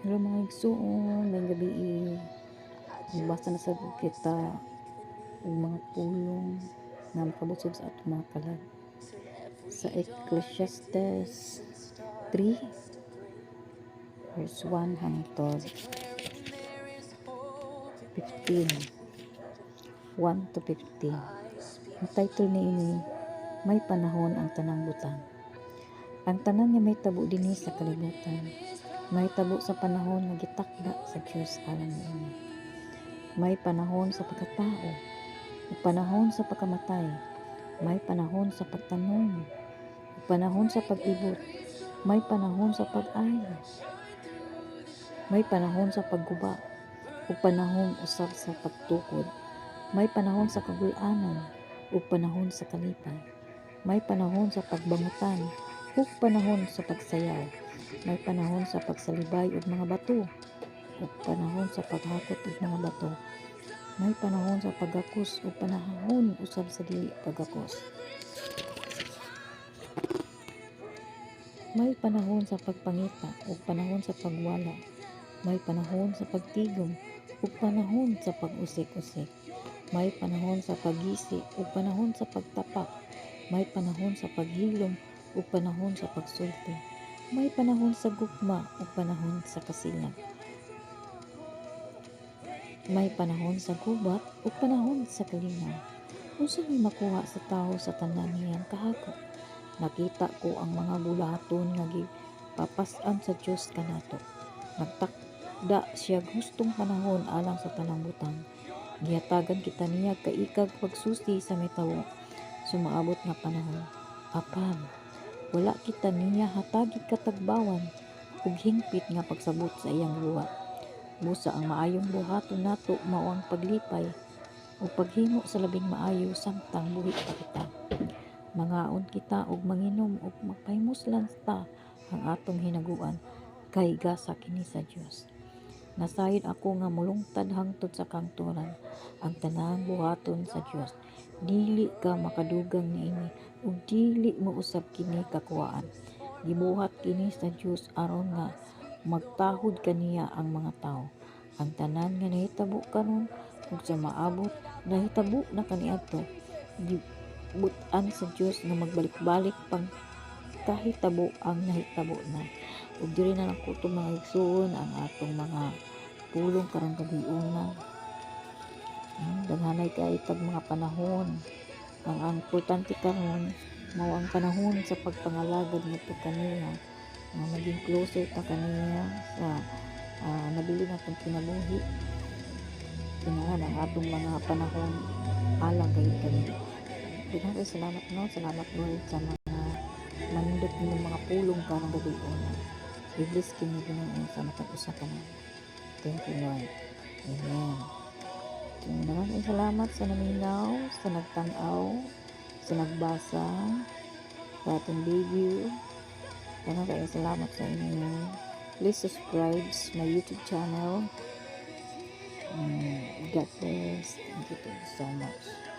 Hello mga igsoon, may gabi basta na sa kita ang mga pulong na makabusog sa atong mga kalag. Sa Ecclesiastes 3 verse 1 hangtod 15, 1 to 15. Ang title niini, may panahon ang tanang butang. Ang tanan nga may tabo dinhi sa kalibutan, may tabo sa panahon nga gitakda sa Dios alang niini. May panahon sa pagkatao, may panahon sa pagkamatay, may panahon sa pagtanom, may panahon sa pag-ibot, may panahon sa pag-ayo, may panahon sa pagguba, ug panahon usab sa pagtukod, may panahon sa kagul-anan, ug panahon sa kalipay, may panahon sa pagbangutan, ug panahon sa pagsayaw, may panahon sa pagsalibay og mga bato, ug panahon sa paghakot og mga bato, may panahon sa pagakos ug panahon usab sa dili pagakos. May panahon sa pagpangita ug panahon sa pagwala, may panahon sa pagtigom ug panahon sa pag-usik-usik, may panahon sa paggisi ug panahon sa pagtapak, may panahon sa paghilom ug panahon sa pagsulti, may panahon sa gugma ug panahon sa kasilag, may panahon sa gubat ug panahon sa kalinaw. Unsa may makuha sa tawo sa tanan niyang kahakot? Nakita ko ang mga bulaton nga gipapas-an sa Dios kanato. Nagtakda siya gustong panahon alang sa tanang butang. Gihatagan kita niya kaikag pagsusi sa may tawo. Sumaabot nga panahon. Apan, wala kita niya hatagi katagbawan ug hingpit nga pagsabot sa iyang buhat. Busa ang maayong buhaton nato mao ang paglipay o paghimo sa labing maayo samtang buhi pa kita. Mangaon kita og manginom og magpahimuslan ta ang atong hinaguan kay gasa kini sa Dios. Nasayod ako nga mulungtad hangtod sa kangturan ang tanang buhaton sa Dios. Dili ka makadugang niini ug dili mo usab kini kakuwaan. Gibuhat kini sa Dios aron nga magtahod kaniya ang mga tawo. Ang tanan nga nahitabo karon ug sa maabot nahitabo na kaniadto, gibutan sa Dios nga magbalik-balik pang kahitabo ang nahitabo na. Ug diri na lang ko itong mga igsoon ang atong mga pulong karong gabi-una. Daghanay kay tag mga panahon. Ang importante karon mao ang panahon sa pagpangalagad ngadto kaniya, nga maging closer ta kaniya sa nabili natong kinabuhi. Kinahan ang atong mga panahon alang kay kaniya. Daghang salamat no, salamat Lord sa mga manindot ninyong mga pulong karong gabi-una. I-bless kini Ginoo sa matag usa ka na. Thank you Lord. Amen. Maraming salamat sa naminaw, sa nagtanaw, sa nagbasa, sa atong video. Maraming salamat sa inyo. Please subscribe my YouTube channel. God bless. Thank you so much.